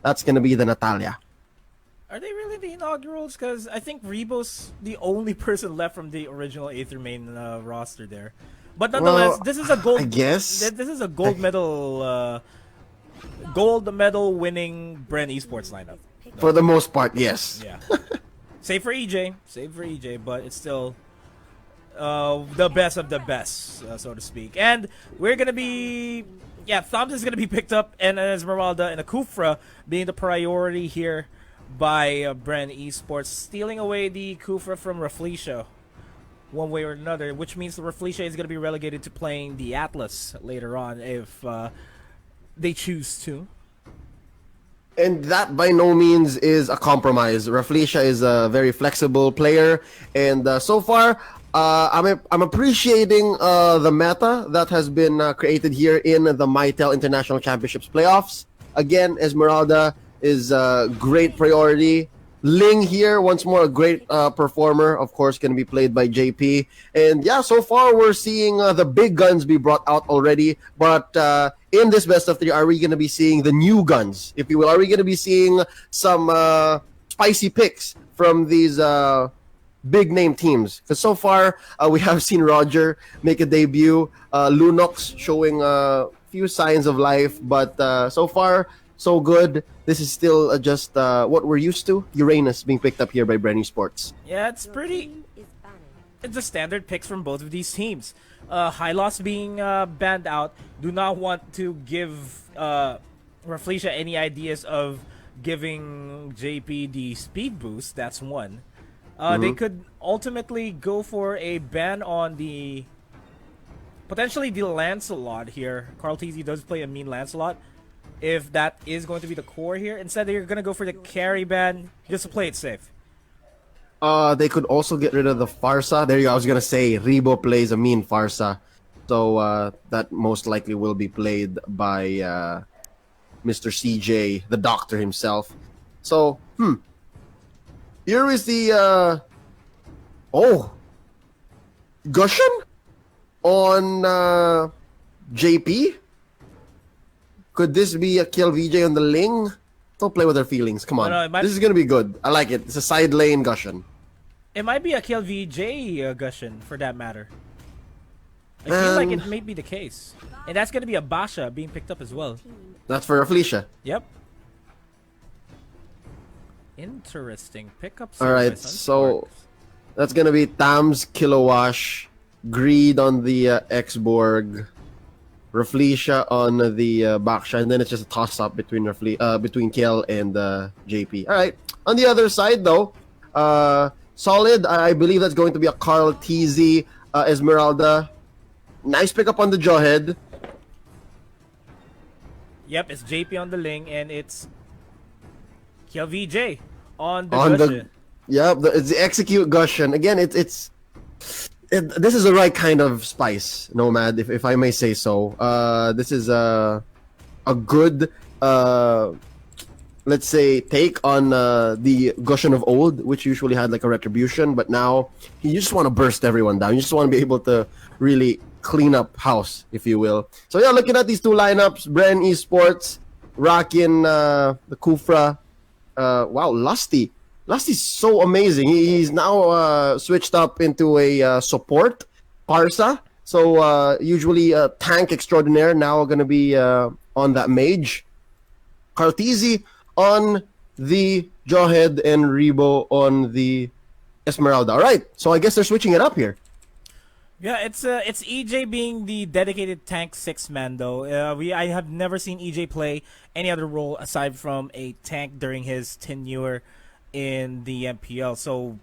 That's gonna be the Natalia. Are they really the inaugurals? Because I think Rebo's the only person left from the original Aether main roster there. But nonetheless, Well, this is a I guess This is a gold medal winning Bren Esports lineup. for the most part, yes. Yeah. Save for EJ, but it's still the best of the best, so to speak. And we're gonna be, Thumbs is gonna be picked up, and Esmeralda and Akufra being the priority here by Bren Esports, stealing away the Kufra from Rafflesia one way or another, which means the Rafflesia is gonna be relegated to playing the Atlas later on if they choose to. And that by no means is a compromise. Rafflesia is a very flexible player, and so far, I'm appreciating the meta that has been created here in the Mytel International Championships playoffs. Again, Esmeralda is a great priority. Ling here, once more, a great performer, of course, going to be played by JP. And yeah, so far we're seeing the big guns be brought out already. But in this best of three, are we going to be seeing the new guns, if you will? Are we going to be seeing some spicy picks from these big name teams? Because so far, we have seen Roger make a debut, Lunox showing a few signs of life, but so far, so good. This is still just what we're used to. Uranus being picked up here by Bren Esports. Yeah, it's the standard picks from both of these teams. Hylos being banned out. Do not want to give Rafflesia any ideas of giving JP the speed boost. That's one. They could ultimately go for a ban on the potentially the Lancelot here. Carl TZ does play a mean Lancelot. If that is going to be the core here, instead they're going to go for the carry ban just to play it safe. They could also get rid of the Farsa. There you go. I was gonna say Rebo plays a mean Farsa, so that most likely will be played by Mr. CJ, the Doctor himself. So, here is the Gushan on JP. Could this be a kill VJ on the Ling? Don't play with their feelings. Come on. No, this is going to be good. I like it. It's a side lane Gushan. It might be a kill VJ Gushan, for that matter. I feel like it may be the case. And that's going to be a Basha being picked up as well. That's for Rafflesia. Yep. Interesting. Pickups. Alright, so that's going to be Tams, Kilowash, Greed on the X-Borg, Rafflesia on the Baksha, and then it's just a toss-up between between Kiel and JP. All right. On the other side, though, solid. I believe that's going to be a Carl TZ Esmeralda. Nice pickup on the Jawhead. Yep, it's JP on the Ling, and it's Kiel VJ on the Gushan. It's the execute Gushan. Again, this is the right kind of spice, Nomad, if I may say so. This is a good, let's say, take on the Gushan of old, which usually had like a retribution, but now you just want to burst everyone down. You just want to be able to really clean up house, if you will. So yeah, looking at these two lineups, Bren Esports, rocking the Kufra. Wow, Lusty. Lusty's so amazing. He's now switched up into a support, Parsa. So usually a tank extraordinaire, now going to be on that mage. Cartizi on the Jawhead and Rebo on the Esmeralda. All right, so I guess they're switching it up here. Yeah, it's EJ being the dedicated tank 6-man though. I have never seen EJ play any other role aside from a tank during his tenure in the MPL. So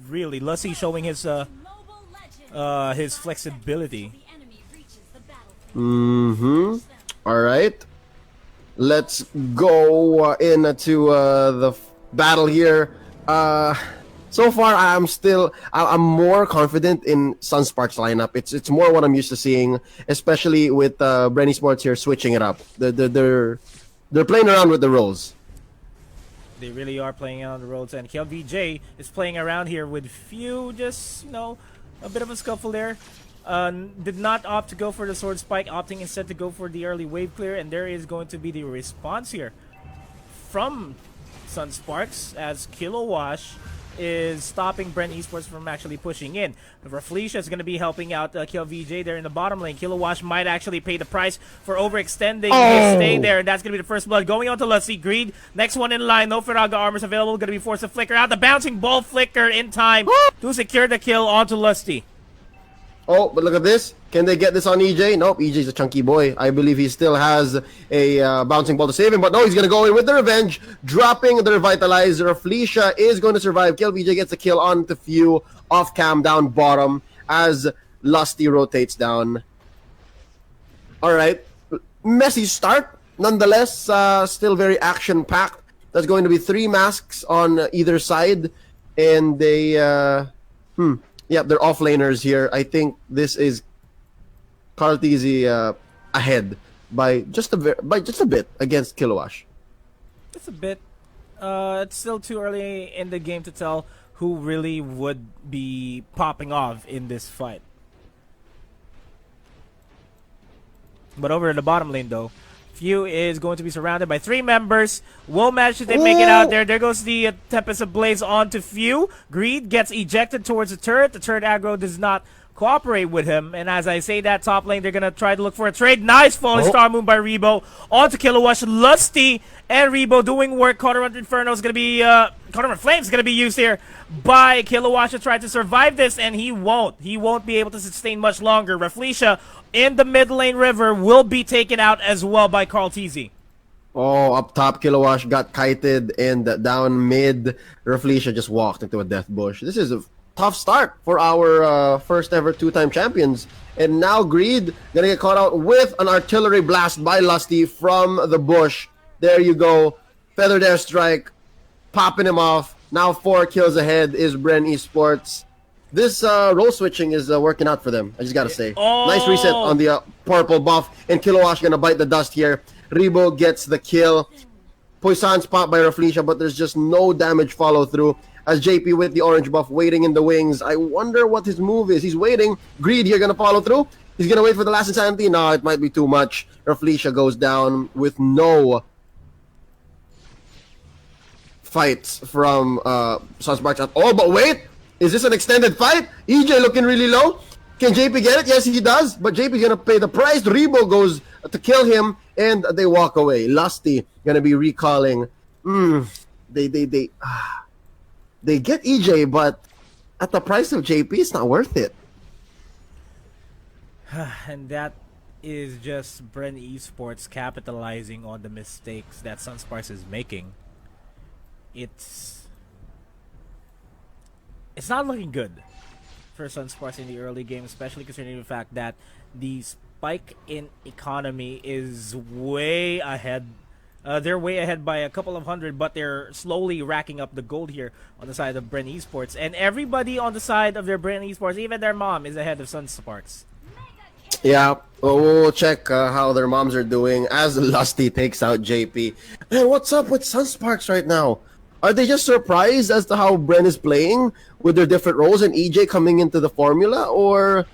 really, Lusty showing his flexibility. All right, let's go into the battle here. So far, I'm more confident in Sunsparks lineup. It's more what I'm used to seeing, especially with Bren Esports here switching it up. They're playing around with the roles. They really are playing on the roads, and KLVJ is playing around here with few, just, a bit of a scuffle there. Did not opt to go for the sword spike, opting instead to go for the early wave clear, and there is going to be the response here from Sunsparks as Kilowash is stopping Bren Esports from actually pushing in. Raflesia is going to be helping out Kill VJ there in the bottom lane. Kilowash might actually pay the price for overextending his stay there, and that's going to be the first blood going on to Lusty. Greed, next one in line. No Firaga armors available. Going to be forced to flicker out. The bouncing ball flicker in time to secure the kill onto Lusty. Oh, but look at this. Can they get this on EJ? Nope, EJ's a chunky boy. I believe he still has a bouncing ball to save him. But no, he's going to go in with the revenge, dropping the revitalizer. Felicia is going to survive. Kill VJ gets a kill on the few off cam down bottom as Lusty rotates down. All right. Messy start. Nonetheless, still very action-packed. There's going to be 3 masks on either side. And they... yeah, they're offlaners here. I think this is Cartesi ahead by just a bit against Kilowash. It's a bit. It's still too early in the game to tell who really would be popping off in this fight. But over in the bottom lane, though, Few is going to be surrounded by 3 members. Will manage to make it out there. There goes the Tempest Ablaze onto Few. Greed gets ejected towards the turret. The turret aggro does not cooperate with him. And as I say that, top lane, they're going to try to look for a trade. Nice falling Star Moon by Rebo onto Kilowash. Lusty and Rebo doing work. Cauldron Inferno is going to be... Cauldron Flames is going to be used here by Kilowash to try to survive this, and he won't. He won't be able to sustain much longer. Raflesia in the mid lane river will be taken out as well by Cartesi. Oh, up top, Kilowash got kited, and down mid, Raflesia just walked into a death bush. This is a tough start for our first ever 2-time champions. And now Greed gonna get caught out with an artillery blast by Lusty from the bush. There you go. Feathered airstrike, popping him off. Now 4 kills ahead is Bren Esports. This role switching is working out for them, I just gotta say. Nice reset on the purple buff, and Kilowash gonna bite the dust here. Rebo gets the kill. Poisson spot by Raflesia, but there's just no damage follow through. As JP with the orange buff waiting in the wings. I wonder what his move is. He's waiting. Greed here gonna follow through. He's gonna wait for the last insanity. No, it might be too much. Raflesia goes down with no fights from Sunsparks at all. But wait, is this an extended fight? EJ looking really low. Can JP get it? Yes, he does. But JP's gonna pay the price. Rebo goes to kill him, and they walk away. Lusty gonna be recalling. They get EJ, but at the price of JP, it's not worth it. And that is just Bren Esports capitalizing on the mistakes that Sunsparks is making. It's not looking good for Sunsparks in the early game, especially considering the fact that the spike in economy is way ahead. They're way ahead by a couple of hundred, but they're slowly racking up the gold here on the side of Bren Esports. And everybody on the side of their Bren Esports, even their mom, is ahead of Sunsparks. Yeah, we'll check how their moms are doing as Lusty takes out JP. Man, what's up with Sunsparks right now? Are they just surprised as to how Bren is playing with their different roles and EJ coming into the formula? Or...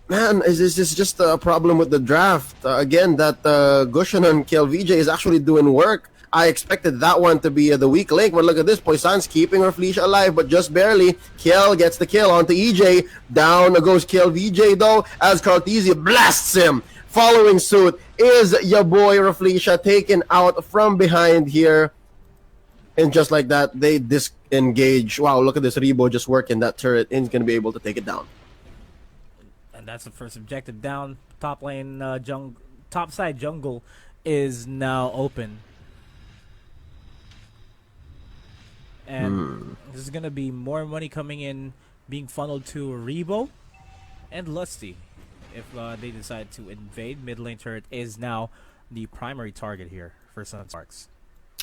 man, is this just a problem with the draft? Again, that Gushan and Kill VJ is actually doing work. I expected that one to be the weak link, but look at this. Poisson's keeping Raflesia alive, but just barely. Kill gets the kill onto EJ. Down goes Kill VJ, though, as Cartesi blasts him. Following suit is your boy Raflesia taken out from behind here. And just like that, they disengage. Wow, look at this. Rebo just working that turret, and he's going to be able to take it down. That's the first objective down. Top lane, top side jungle is now open. And this is going to be more money coming in, being funneled to Rebo and Lusty. If they decide to invade, mid lane turret is now the primary target here for Sunsparks.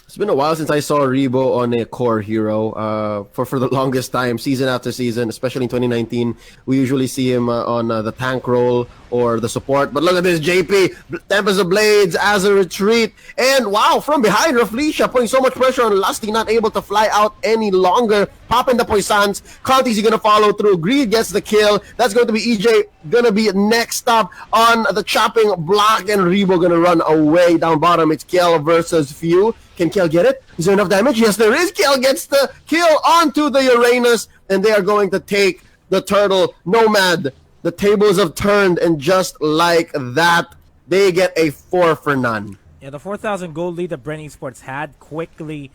It's been a while since I saw Rebo on a core hero. For the longest time, season after season, especially in 2019, we usually see him on the tank role or the support. But look at this, JP, Tempest of Blades as a retreat. And wow, from behind, Raflesia putting so much pressure on Lusty, not able to fly out any longer. Popping the Poissons. Cartesi going to follow through. Greed gets the kill. That's going to be EJ gonna be next up on the chopping block, and Rebo gonna run away down bottom. It's Kiel versus Few. Can Kiel get it? Is there enough damage? Yes, there is. Kiel gets the kill onto the Uranus, and they are going to take the turtle. Nomad, the tables have turned, and just like that, they get a 4 for none. Yeah, the 4,000 gold lead that Bren Esports had quickly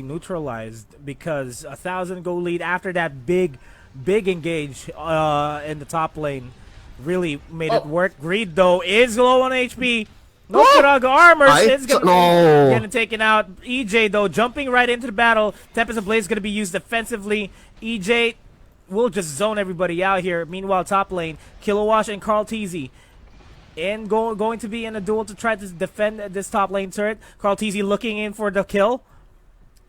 neutralized, because 1,000 gold lead after that big engage in the top lane really made it work. Greed, though, is low on HP. No Kuraga armor. It's getting taken out. EJ, though, jumping right into the battle. Tempest Ablaze is going to be used defensively. EJ will just zone everybody out here. Meanwhile, top lane, Kilowash and Carl Teasy. And going to be in a duel to try to defend this top lane turret. Carl Teasy looking in for the kill,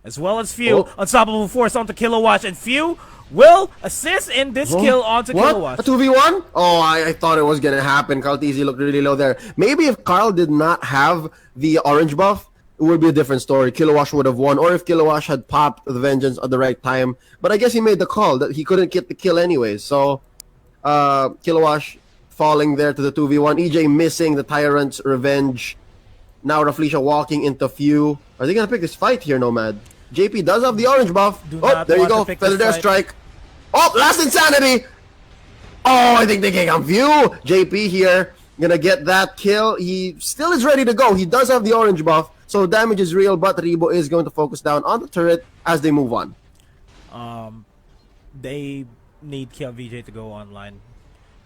as well as Few. Unstoppable force onto Kilowash, and Few will assist in this kill onto Kilowash. A 2v1? Oh, I thought it was gonna happen. Carl Teasy looked really low there. Maybe if Carl did not have the orange buff, it would be a different story. Kilowash would have won, or if Kilowash had popped the Vengeance at the right time. But I guess he made the call that he couldn't get the kill anyways. So, Kilowash falling there to the 2v1. EJ missing the Tyrant's Revenge. Now Rafflesia walking into Few. Are they gonna pick this fight here, Nomad? JP does have the orange buff. Oh, there you go. Feather Dare Strike. Oh, last Insanity. Oh, I think they can come Few. JP here gonna get that kill. He still is ready to go. He does have the orange buff, so damage is real, but Rebo is going to focus down on the turret as they move on. They need KLVJ to go online.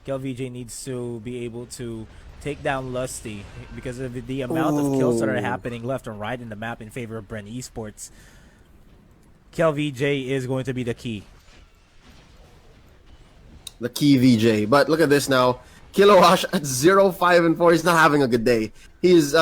KLVJ needs to be able to take down Lusty because of the amount of kills that are happening left and right in the map in favor of Bren Esports. KLVJ is going to be the key. The key VJ. But look at this now. Kilowash at 0-5-4. He's not having a good day. He's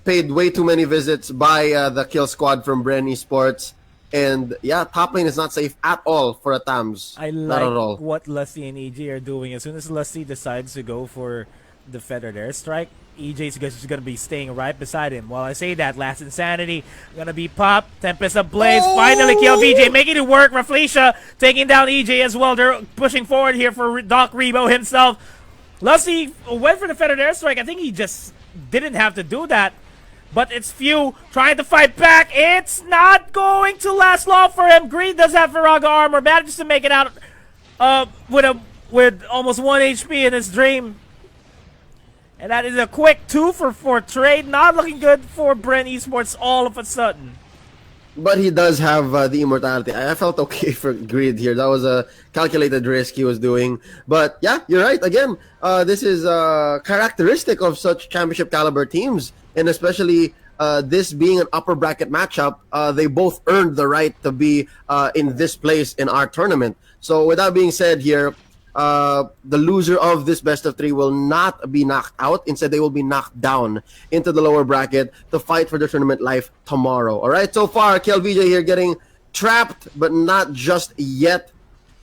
paid way too many visits by the kill squad from Bren Esports. And yeah, top lane is not safe at all for a Tams. I like what Lusty and EJ are doing. As soon as Lusty decides to go for the Feather Dare Strike, EJ's just going to be staying right beside him. While I say that, last Insanity going to be popped. Tempest Ablaze. Finally kill VJ, making it work. Rafflesia taking down EJ as well. They're pushing forward here for Doc Rebo himself. Lusty went for the Feather Dare Strike. I think he just didn't have to do that. But it's Few trying to fight back. It's not going to last long for him. Greed does have Viraga armor. Manages to make it out with almost 1 HP in his dream. And that is a quick 2 for 4 trade. Not looking good for Bren Esports all of a sudden. But he does have the immortality. I felt okay for Greed here. That was a calculated risk he was doing. But yeah, you're right. Again, this is characteristic of such championship caliber teams. And especially this being an upper bracket matchup, they both earned the right to be in this place in our tournament. So with that being said here, the loser of this best of 3 will not be knocked out. Instead, they will be knocked down into the lower bracket to fight for their tournament life tomorrow. All right, so far, KLVJ here getting trapped, but not just yet.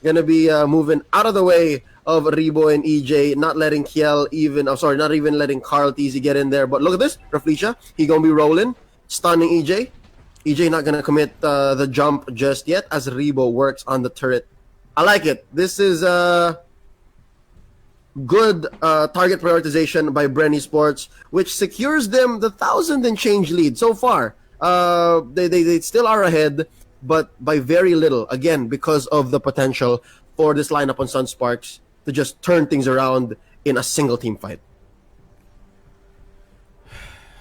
Gonna be moving out of the way of Rebo and EJ, not letting Kiel even, not even letting Carl Teasy get in there. But look at this, Rafflesia, he gonna be rolling, stunning EJ. EJ not gonna commit the jump just yet as Rebo works on the turret. I like it. This is good target prioritization by Bren Esports, which secures them the 1,000 and change lead so far. They still are ahead, but by very little. Again, because of the potential for this lineup on Sunsparks to just turn things around in a single team fight.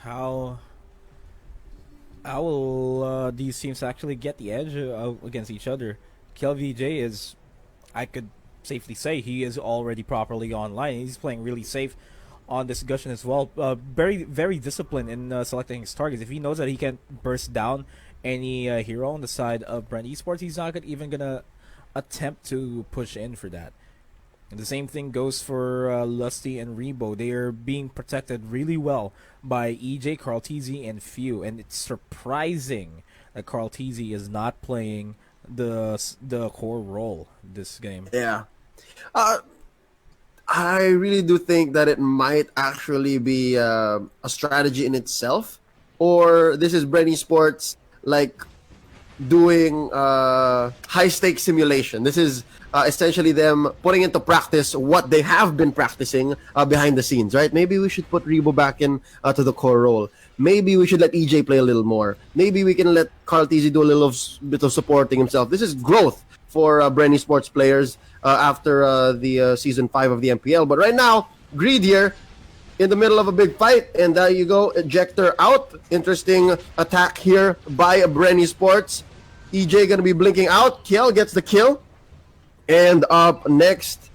How will these teams actually get the edge against each other? KLVJ is, I could safely say, he is already properly online. He's playing really safe on discussion as well. Very, very disciplined in selecting his targets. If he knows that he can burst down any hero on the side of Bren Esports, he's not even gonna attempt to push in for that. And the same thing goes for Lusty and Rebo. They are being protected really well by EJ, Carl Teasy, and Few. And it's surprising that Carl Teasy is not playing the core role this game. Yeah. I really do think that it might actually be a strategy in itself, or this is Bren Esports like doing high stakes simulation. This is essentially them putting into practice what they have been practicing behind the scenes, right? Maybe we should put Rebo back in to the core role. Maybe we should let EJ play a little more. Maybe we can let Carl Tizzy do a little bit of supporting himself. This is growth for Bren Esports players after the season 5 of the MPL. But right now, Greed here in the middle of a big fight, and there you go, ejector out. Interesting attack here by Bren Esports. EJ gonna be blinking out. Kiel gets the kill, and up next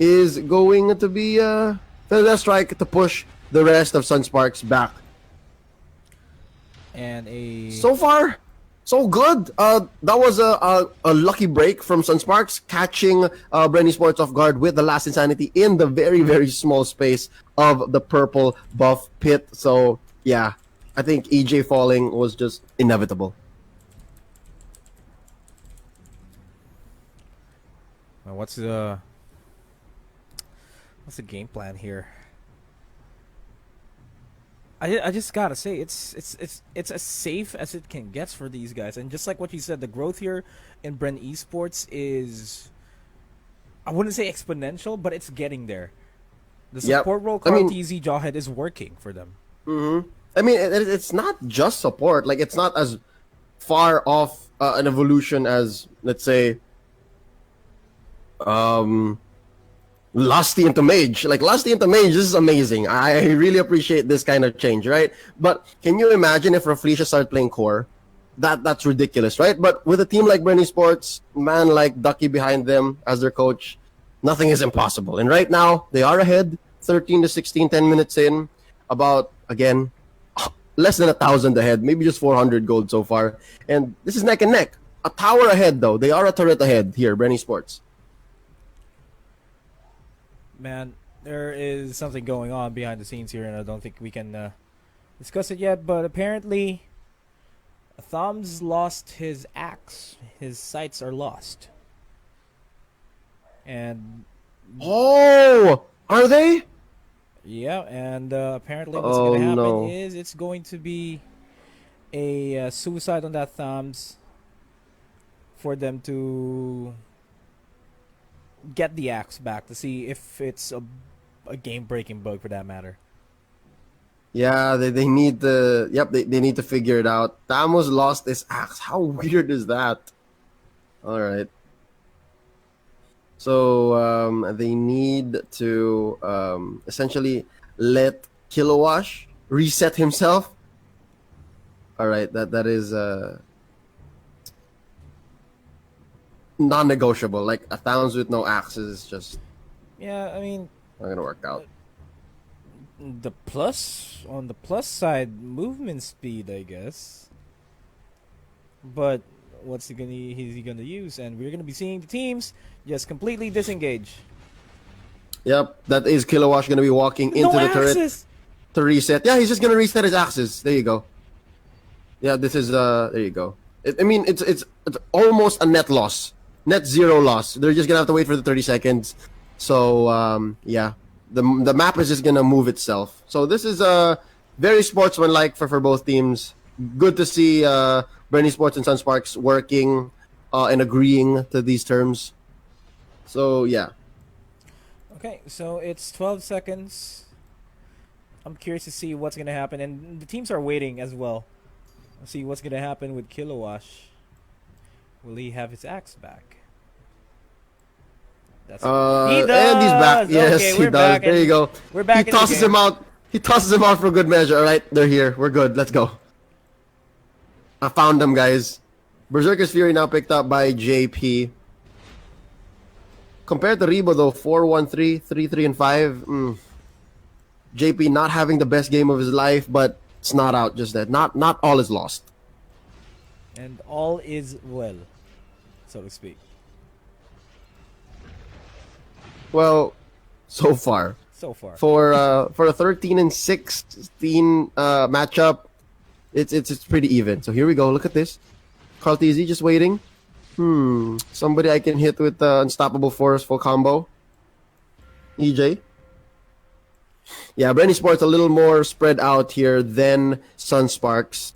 is going to be the strike to push the rest of Sunsparks back. And so far, so good. That was a lucky break from Sunsparks, catching Bren Esports off guard with the last insanity in the very, very small space of the purple buff pit. So, yeah, I think EJ falling was just inevitable. Well, what's the game plan here? I just gotta say it's as safe as it can get for these guys, and just like what you said, the growth here in Bren Esports is, I wouldn't say exponential, but it's getting there. The support role, Carl TZ Jawhead, is working for them. Mm-hmm. I mean, it's not just support. Like, it's not as far off an evolution as, let's say, Lusty into Mage. Like, Lusty into Mage, this is amazing. I really appreciate this kind of change, right? But can you imagine if Rafflesia started playing core? That's ridiculous, right? But with a team like Bren Esports, man like Ducky behind them as their coach, nothing is impossible. And right now, they are ahead, 13 to 16, 10 minutes in. About, again, less than 1,000 ahead, maybe just 400 gold so far. And this is neck and neck. A tower ahead, though. They are a turret ahead here, Bren Esports. Man, there is something going on behind the scenes here, and I don't think we can discuss it yet. But apparently, Thumbs lost his axe. His sights are lost. And oh, are they? Yeah, and apparently what's going to happen is it's going to be a suicide on that Thumbs for them to get the axe back to see if it's a game-breaking bug for that matter. Yeah, they need to. Yep, they need to figure it out. Tamos lost his axe. How weird is that? All right. So they need to essentially let Kilowash reset himself. All right, that is non-negotiable. Like, a Towns with no axes is just, yeah, I mean, not gonna work out. On the plus side, movement speed, I guess. But what's he gonna use? And we're gonna be seeing the teams just completely disengage. Yep, that is Kilowash gonna be walking into the turret to reset. Yeah, he's just gonna reset his axes. There you go. Yeah, this is there you go. I mean, it's almost a net loss. Net zero loss. They're just gonna have to wait for the 30 seconds. So yeah, the map is just gonna move itself. So this is very sportsmanlike for both teams. Good to see Bren Esports and Sunsparks working and agreeing to these terms. So yeah. Okay, so it's 12 seconds. I'm curious to see what's gonna happen, and the teams are waiting as well. Let's see what's gonna happen with Kilowash. Will he have his axe back? He does. And he's back. Yes, okay, he does. There you go. We're back. He tosses him out. He tosses him out for good measure. All right, they're here. We're good. Let's go. I found them, guys. Berserker's Fury now picked up by JP. Compared to Rebo, though, 4-1-3, 3-3 and 5. JP not having the best game of his life, but it's not out just that. Not all is lost. And all is well, so to speak. Well, so far. So far. For a 13 and 16 matchup, it's pretty even. So here we go. Look at this. Carl TZ just waiting. Somebody I can hit with Unstoppable Forceful combo. EJ. Yeah, Bren Esports a little more spread out here than Sunsparks.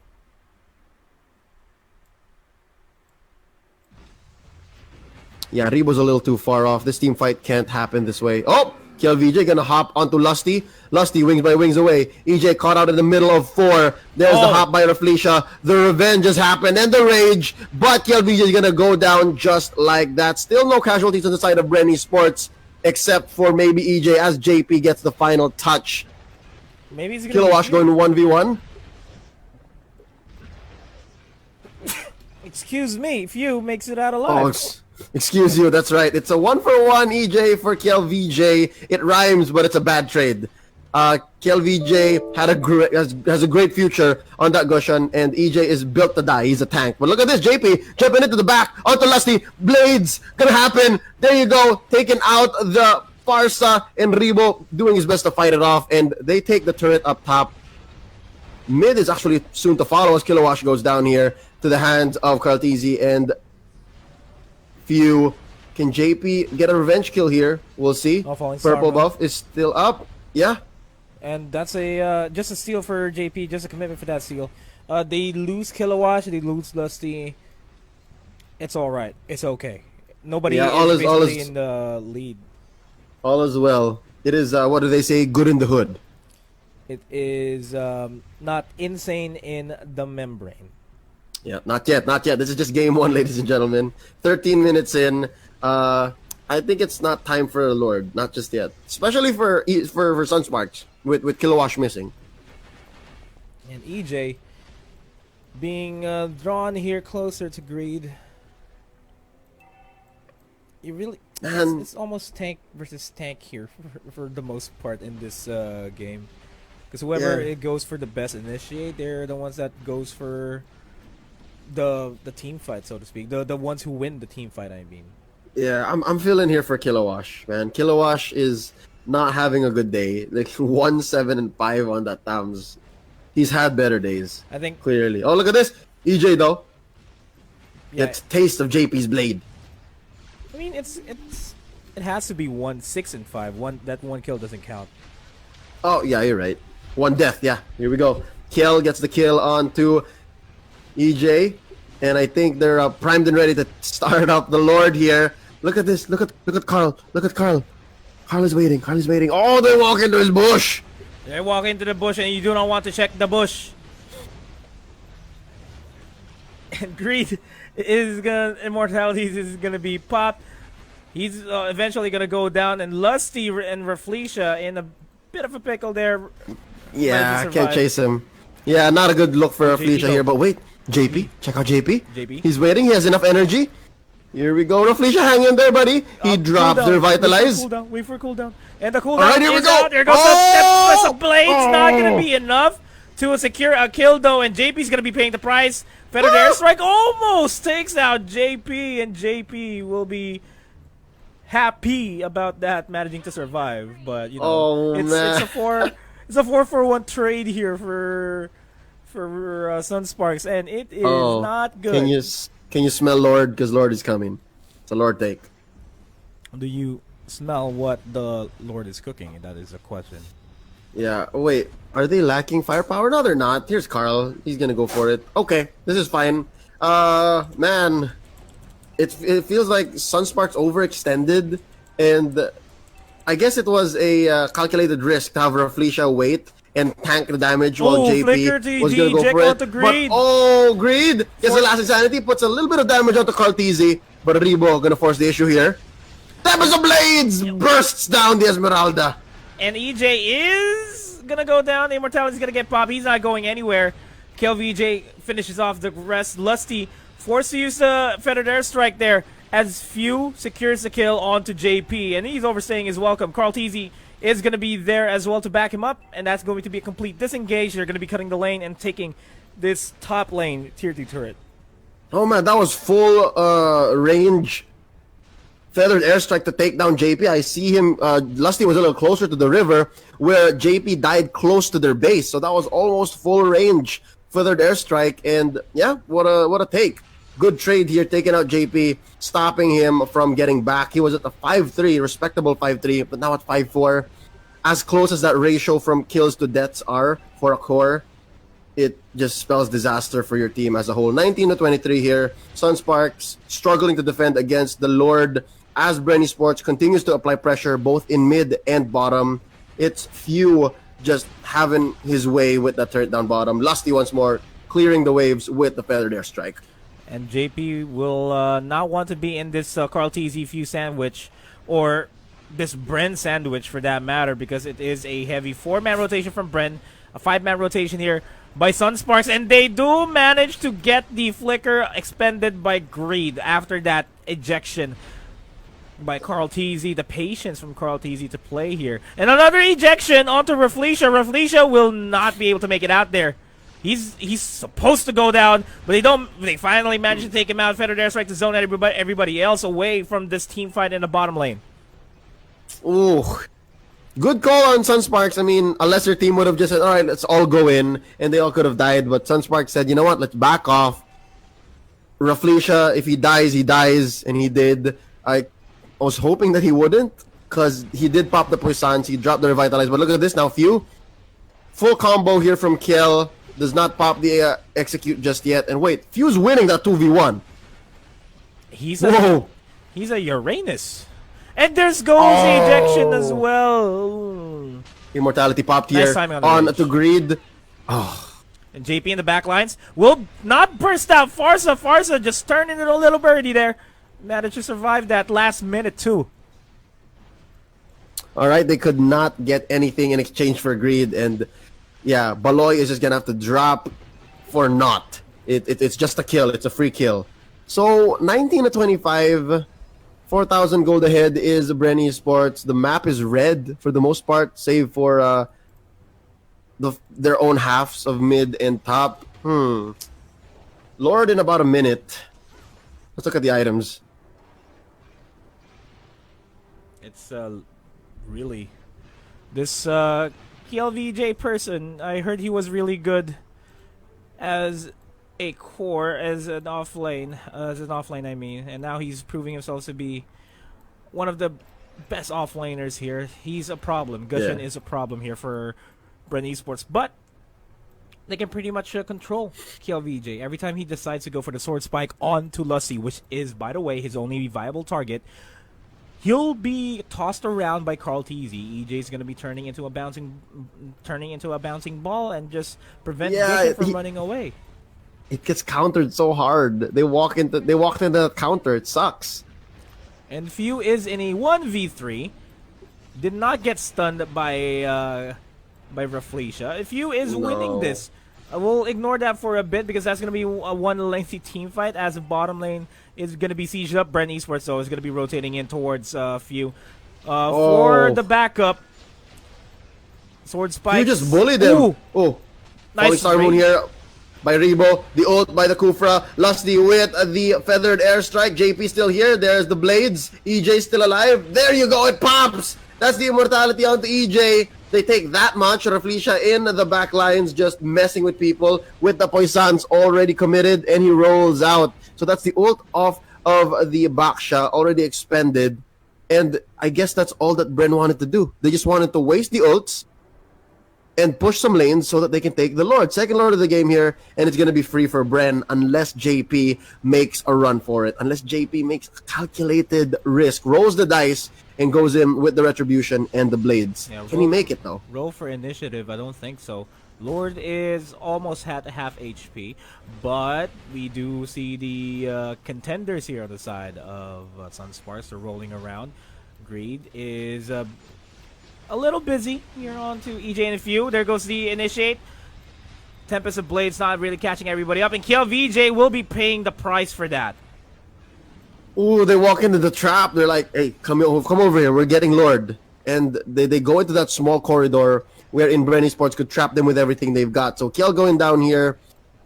Yeah, Rebo's a little too far off. This team fight can't happen this way. Oh! KLVJ gonna hop onto Lusty. Lusty wings by wings away. EJ caught out in the middle of 4. There's the hop by Reflecia. The revenge has happened and the rage. But KLVJ is gonna go down just like that. Still no casualties on the side of Bren Esports, except for maybe EJ as JP gets the final touch. Maybe he's gonna Kilowash going 1v1. Excuse me, Few makes it out alive. Oh, excuse you, that's right. It's a 1-for-1 EJ for KLVJ. It rhymes, but it's a bad trade. KLVJ has a great future on that Gushan, and EJ is built to die. He's a tank. But look at this, JP jumping into the back, onto Lusty. Blades, gonna happen. There you go, taking out the Farsa, and Rebo doing his best to fight it off, and they take the turret up top. Mid is actually soon to follow as Kilowash goes down here to the hands of Karltizi and Few. Can JP get a revenge kill here? We'll see. Purple buff is still up. Yeah. And that's a just a steal for JP, just a commitment for that steal. They lose Kilowash, they lose Lusty. It's alright. It's okay. Nobody is basically in the lead. All is well. It is, what do they say, good in the hood. It is not insane in the membrane. Yeah, not yet, not yet. This is just game 1, ladies and gentlemen. 13 minutes in. I think it's not time for a Lord, not just yet. Especially for Sunsparks, with Kilowash missing. And EJ being drawn here closer to Greed. You really... It's almost tank versus tank here for the most part in this game. Because whoever it goes for the best initiate, they're the ones that goes for the team fight, so to speak. The ones who win the team fight, I mean. Yeah, I'm feeling here for Kilowash, man. Kilowash is not having a good day. Like 1, 7, and 5 on that Tams. He's had better days. I think clearly. Oh, look at this. EJ though. Yeah. Gets taste of JP's blade. I mean, it has to be 1, 6, and 5. That one kill doesn't count. Oh yeah, you're right. 1 death. Yeah, here we go. Kill gets the kill onto EJ, and I think they're primed and ready to start up the Lord here. Look at this. Look at Carl. Look at Carl. Carl is waiting. Carl is waiting. Oh, they walk into his bush. They walk into the bush, and you do not want to check the bush. And Greed is gonna Immortalities is gonna be popped. He's eventually gonna go down, and Lusty and Reflecia in a bit of a pickle there. Yeah, I can't chase him. Yeah, not a good look for Reflecia here. But wait, JP, check out JP. JP, he's waiting. He has enough energy. Here we go, Reflecia, hang in there, buddy. He drops the Revitalize. Wait for cooldown. And the cooldown. Alright, here we go. There goes the blade. It's not gonna be enough to secure a kill though, and JP's gonna be paying the price. Feathered Airstrike almost takes out JP, and JP will be happy about that, managing to survive. But you know, it's a 4-for-1 trade here for Sunsparks, and it is not good. Can you smell Lord? Because Lord is coming. It's a Lord take. Do you smell what the Lord is cooking? That is a question. Yeah, wait. Are they lacking firepower? No, they're not. Here's Carl. He's gonna go for it. Okay, this is fine. Man, it feels like Sunsparks overextended, and I guess it was a calculated risk to have Reflecia wait and tank the damage while JP was gonna go for it. But Greed gets the last insanity, puts a little bit of damage onto Karltizi, but Rebo gonna force the issue here. Tempest of Blades bursts down the Esmeralda. And EJ is gonna go down. The Immortality's gonna get popped. He's not going anywhere. KLVJ finishes off the rest. Lusty forced to use the Feathered Airstrike there as Few secures the kill onto JP. And he's overstaying his welcome. Karltizi is gonna be there as well to back him up. And that's going to be a complete disengage. They're gonna be cutting the lane and taking this top lane tier 2 turret. Oh man, that was full range Feathered Airstrike to take down JP. I see him, Lusty was a little closer to the river where JP died close to their base. So that was almost full range Feathered Airstrike, and yeah, what a take. Good trade here, taking out JP, stopping him from getting back. He was at the 5-3, respectable 5-3, but now at 5-4. As close as that ratio from kills to deaths are for a core. it just spells disaster for your team as a whole. 19-23 here. Sunsparks struggling to defend against the Lord as Bren Esports continues to apply pressure both in mid and bottom. It's Few just having his way with that turret down bottom. Lusty once more clearing the waves with the feathered airstrike. And JP will not want to be in this Carl TZ Few sandwich, or this Bren sandwich for that matter, because it is a heavy 4-man rotation from Bren, a 5-man rotation here by Sunsparks, and they do manage to get the flicker expended by Greed after that ejection by Carl TZ. The patience from Carl TZ to play here. And another ejection onto Reflecia. Reflecia will not be able to make it out there. He's supposed to go down, but they don't. They finally manage to take him out. Feathered airstrike to zone everybody else away from this team fight in the bottom lane. Ooh. Good call on Sunsparks. I mean, unless your team would have just said, all right, let's all go in, and they all could have died. But Sunsparks said, you know what, let's back off. Reflecia, if he dies, and he did. I was hoping that he wouldn't, because he did pop the Puissance, he dropped the Revitalize, but look at this now, Few. Full combo here from Kiel, does not pop the execute just yet, and wait, Few's winning that 2v1. He's Whoa. He's a Uranus. And there's goes the ejection as well. Immortality popped Nice here timing on the on range. to Greed. Oh. And JP in the back lines will not burst out. Farsa just turning it a little birdie there. Managed to survive that last minute too. All right, they could not get anything in exchange for Greed, and yeah, Baloy is just gonna have to drop for naught. It's just a kill. It's a free kill. So 19-25, 4,000 gold ahead is Bren Esports. The map is red for the most part, save for their own halves of mid and top. Lord in about a minute. Let's look at the items. It's really this KLVJ person. I heard he was really good as a core, as an offlane, I mean, and now he's proving himself to be one of the best offlaners here. He's a problem. Gushin is a problem here for Bren Esports, but they can pretty much control KLVJ every time he decides to go for the sword spike onto Lusty, which is, by the way, his only viable target. He'll be tossed around by Carl TZ. EJ is going to be turning into a bouncing ball and just prevent Gushin from running away. It gets countered so hard. They walked into the counter. It sucks. And Few is in a 1v3. Did not get stunned by Reflecia. Few is winning this. We'll ignore that for a bit because that's going to be a one lengthy team fight as the bottom lane is going to be sieged up. Bren Esports, though, is going to be rotating in towards Few. For the backup, sword spike. You just bullied them. Ooh. Oh, Nice Star Moon here by Rebo. The ult by the Kufra. Lusty with the feathered airstrike. JP still here. There's the blades. EJ still alive. There you go. It pops. That's the immortality onto EJ. They take that much. Reflecia in the back lines just messing with people with the Puissance already committed, and he rolls out. So that's the ult off of the Baksha already expended. And I guess that's all that Bren wanted to do. They just wanted to waste the ults and push some lanes so that they can take the Lord. Second Lord of the game here, and it's going to be free for Bren unless JP makes a run for it. Unless JP makes a calculated risk, rolls the dice, and goes in with the Retribution and the Blades. Yeah, can he make it, though? Roll for initiative? I don't think so. Lord is almost at half HP, but we do see the contenders here on the side of Sunsparks. They're rolling around. Greed is a little busy here on to EJ and a Few. There goes the initiate. Tempest of Blades not really catching everybody up, and KLVJ will be paying the price for that. Ooh, they walk into the trap. They're like, hey, come over here. We're getting Lord. And they go into that small corridor wherein Bren Esports could trap them with everything they've got. So Kiel going down here,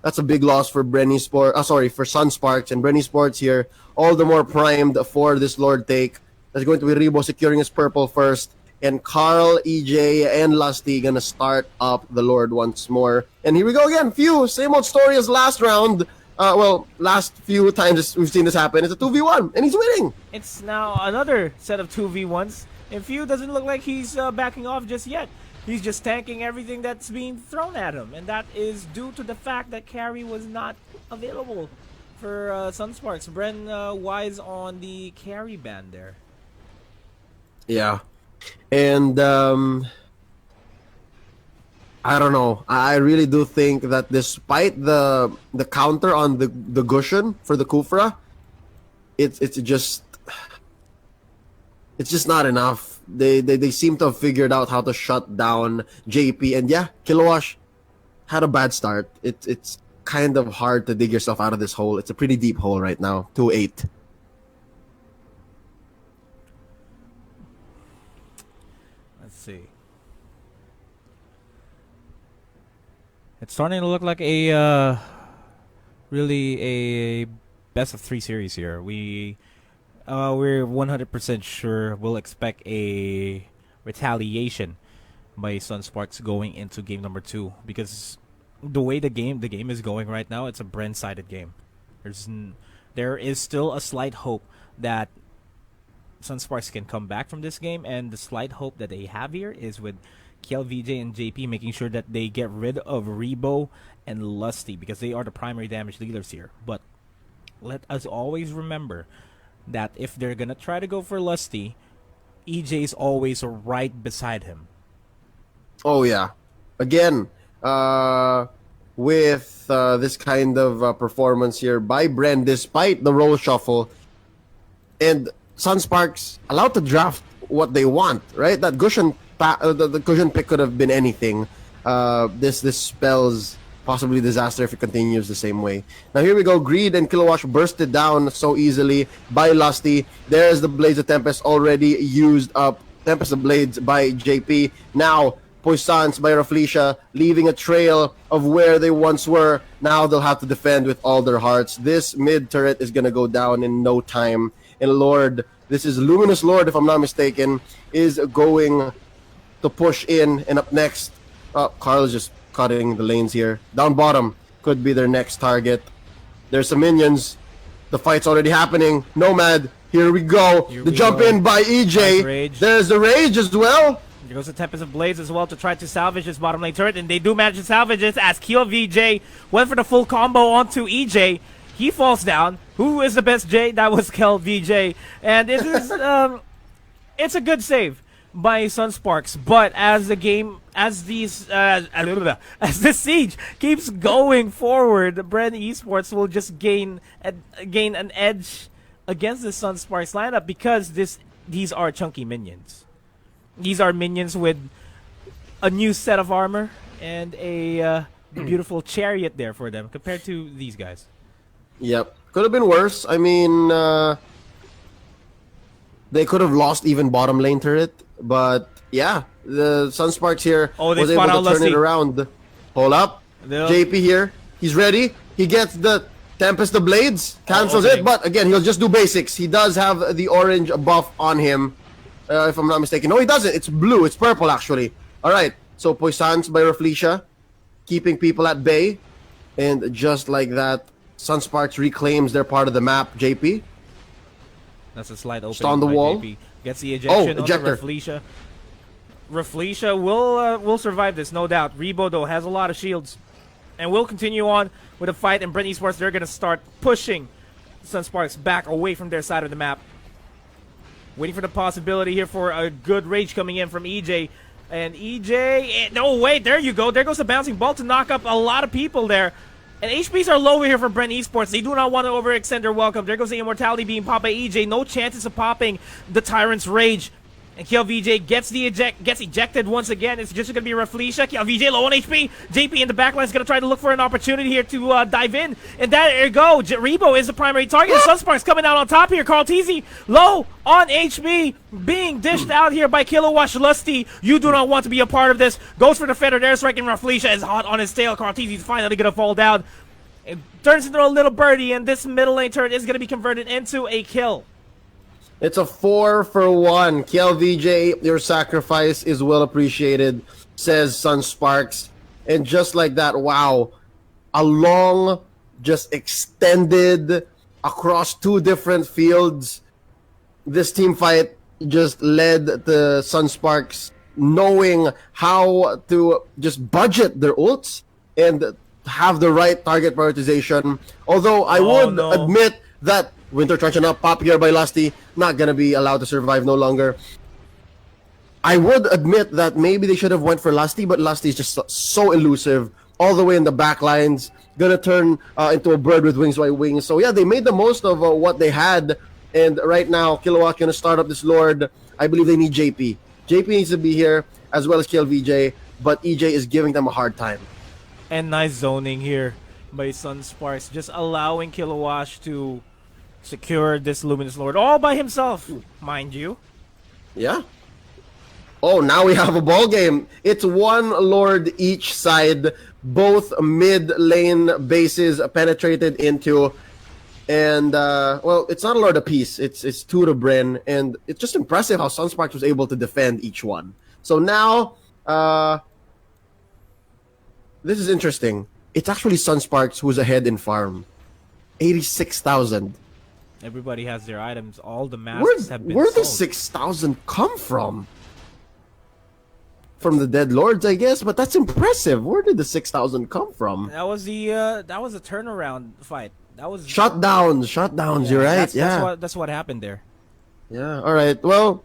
that's a big loss for Bren Esports. For Sunsparks. And Bren Esports here, all the more primed for this Lord take. That's going to be Rebo securing his purple first. And Carl, EJ, and Lusty gonna start up the Lord once more. And here we go again. Few, same old story as last round. Last few times we've seen this happen, it's a 2v1, and he's winning. It's now another set of 2v1s, and Few doesn't look like he's backing off just yet. He's just tanking everything that's being thrown at him, and that is due to the fact that carry was not available for Sunsparks. Bren wise on the carry ban there. Yeah, and I don't know. I really do think that despite the counter on the Gushen for the Kufra, it's just not enough. They seem to have figured out how to shut down JP, and yeah, Kilowash had a bad start. It's kind of hard to dig yourself out of this hole. It's a pretty deep hole right now. 2-8. Let's see. It's starting to look like a really a best of 3 series here. We're 100% sure we'll expect a retaliation by Sunsparks going into game number 2, because the way the game is going right now, it's a Bren-sided game. There is still a slight hope that Sunsparks can come back from this game, and the slight hope that they have here is with KLVJ and JP making sure that they get rid of Rebo and Lusty, because they are the primary damage dealers here. But let us always remember that if they're gonna try to go for Lusty, EJ's always right beside him. Oh yeah, again, with this kind of performance here by Bren, despite the role shuffle, and Sunsparks allowed to draft what they want, right? That Gushen the Gushen pick could have been anything. This spells possibly disaster if it continues the same way. Now here we go. Greed and Kilowash bursted down so easily by Lusty. There's the Blades of Tempest already used up. Tempest of Blades by JP. Now Poissons by Raflesia, leaving a trail of where they once were. Now they'll have to defend with all their hearts. This mid turret is gonna go down in no time. And Lord, this is Luminous Lord, if I'm not mistaken, is going to push in. And up next, Carl is just cutting the lanes here. Down bottom could be their next target. There's some minions. The fight's already happening. Nomad, here we go. The jump in by EJ. Nice. There's the rage as well. Here goes the Tempest of Blades as well to try to salvage this bottom lane turret, and they do manage to salvage it as KLVJ went for the full combo onto EJ. He falls down. Who is the best J? That was KLVJ. And it is it's a good save by Sunsparks, but as the game, as this siege keeps going forward, Bren Esports will just gain an edge against the Sunsparks lineup, because these are chunky minions. These are minions with a new set of armor and a beautiful chariot there for them compared to these guys. Yep, could have been worse. I mean, they could have lost even bottom lane turret. But yeah, the Sunsparks here was able to turn it around. Hold up. JP here. He's ready. He gets the Tempest of Blades. Cancels it. But again, he'll just do basics. He does have the orange buff on him. If I'm not mistaken. No, he doesn't. It's blue. It's purple, actually. Alright. So Poissons by Raflesia, keeping people at bay. And just like that, Sunsparks reclaims their part of the map. JP. That's a slight opening. Just on the wall. JP. Gets the ejection on ejector. Raflesia. Raflesia will survive this, no doubt. Rebo, though, has a lot of shields. And we'll continue on with the fight. And Bren Esports, they're going to start pushing Sunsparks back away from their side of the map. Waiting for the possibility here for a good rage coming in from EJ. And EJ... No, wait, there you go. There goes the bouncing ball to knock up a lot of people there. And HPs are low here for Bren Esports. They do not want to overextend their welcome. There goes the Immortality being popped by EJ. No chances of popping the Tyrant's Rage. And KLVJ gets ejected once again. It's just going to be Raflesia. KLVJ low on HP. JP in the backline is going to try to look for an opportunity here to dive in. And there you go. Rebo is the primary target. Sunsparks coming out on top here. Carl TZ low on HP. Being dished out here by Kilowash Lusty. You do not want to be a part of this. Goes for the feathered airstrike, and Raflesia is hot on his tail. Carl TZ is finally going to fall down. It turns into a little birdie, and this middle lane turret is going to be converted into a kill. It's a 4-for-1. KLVJ, your sacrifice is well appreciated, says Sunsparks. And just like that, wow. A long, just extended across 2 different fields. This team fight just led the Sunsparks knowing how to just budget their ults and have the right target prioritization. Although I Oh would no. admit that Winter Truncheon up, pop here by Lusty, not gonna be allowed to survive no longer. I would admit that maybe they should have went for Lusty, but Lusty is just so elusive all the way in the back lines. Gonna turn into a bird with wings by wings. So yeah, they made the most of what they had. And right now, Kilowatt gonna start up this Lord. I believe they need JP. JP needs to be here as well as kill VJ, but EJ is giving them a hard time. And nice zoning here by Sunsparks, just allowing Kilowatt to secure this Luminous Lord all by himself, mind you. Yeah. Oh, now we have a ball game. It's one Lord each side. Both mid lane bases penetrated into. And, well, it's not a Lord apiece. It's two to Bren. And it's just impressive how Sunsparks was able to defend each one. So now, this is interesting. It's actually Sunsparks who's ahead in farm. 86,000. Everybody has their items. All the masks have been Where sold. did 6,000 come from? From the Dead Lords, I guess, but that's impressive. Where did the 6,000 come from? That was the turnaround fight. That was Shutdowns. You're right. That's what happened there. Yeah. All right. Well,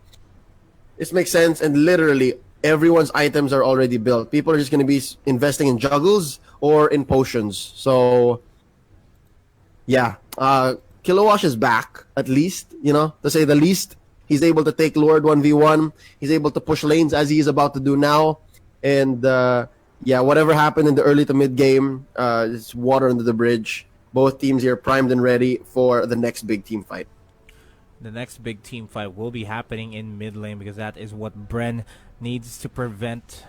this makes sense, and literally everyone's items are already built. People are just going to be investing in juggles or in potions. So, yeah. Kilowatt is back, at least, to say the least. He's able to take Lord 1v1. He's able to push lanes as he is about to do now. And, yeah, whatever happened in the early to mid game, it's water under the bridge. Both teams here primed and ready for the next big team fight. The next big team fight will be happening in mid lane because that is what Bren needs to prevent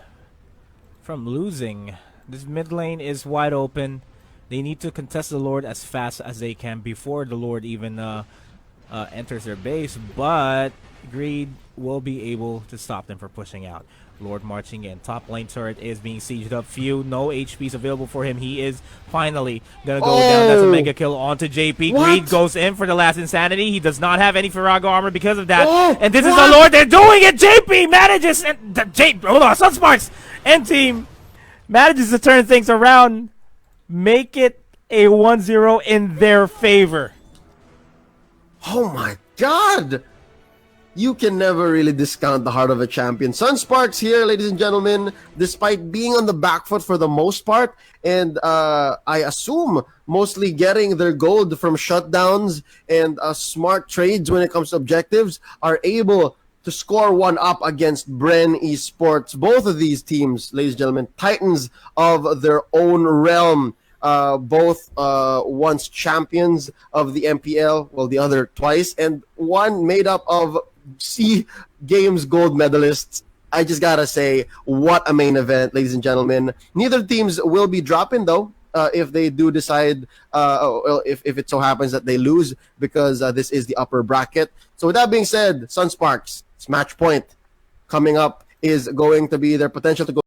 from losing. This mid lane is wide open. They need to contest the Lord as fast as they can before the Lord even enters their base, but Greed will be able to stop them from pushing out. Lord marching in. Top lane turret is being sieged up. Few, no HPs available for him. He is finally gonna go down. That's a mega kill onto JP. What? Greed goes in for the last insanity. He does not have any Firago armor because of that. Oh, and this is what? the Lord. They're doing it. JP manages and hold on. Sunsparks and team manages to turn things around. Make it a 1-0 in their favor. Oh my god! You can never really discount the heart of a champion. Sunsparks here, ladies and gentlemen, despite being on the back foot for the most part, and I assume mostly getting their gold from shutdowns and smart trades when it comes to objectives, are able to score one up against Bren Esports. Both of these teams, ladies and gentlemen, titans of their own realm. Both once champions of the MPL, well, the other twice, and one made up of C Games gold medalists. I just gotta say, what a main event, ladies and gentlemen. Neither teams will be dropping, though, if they do decide, if it so happens that they lose, because this is the upper bracket. So with that being said, Sunsparks, it's match point. Coming up is going to be their potential to go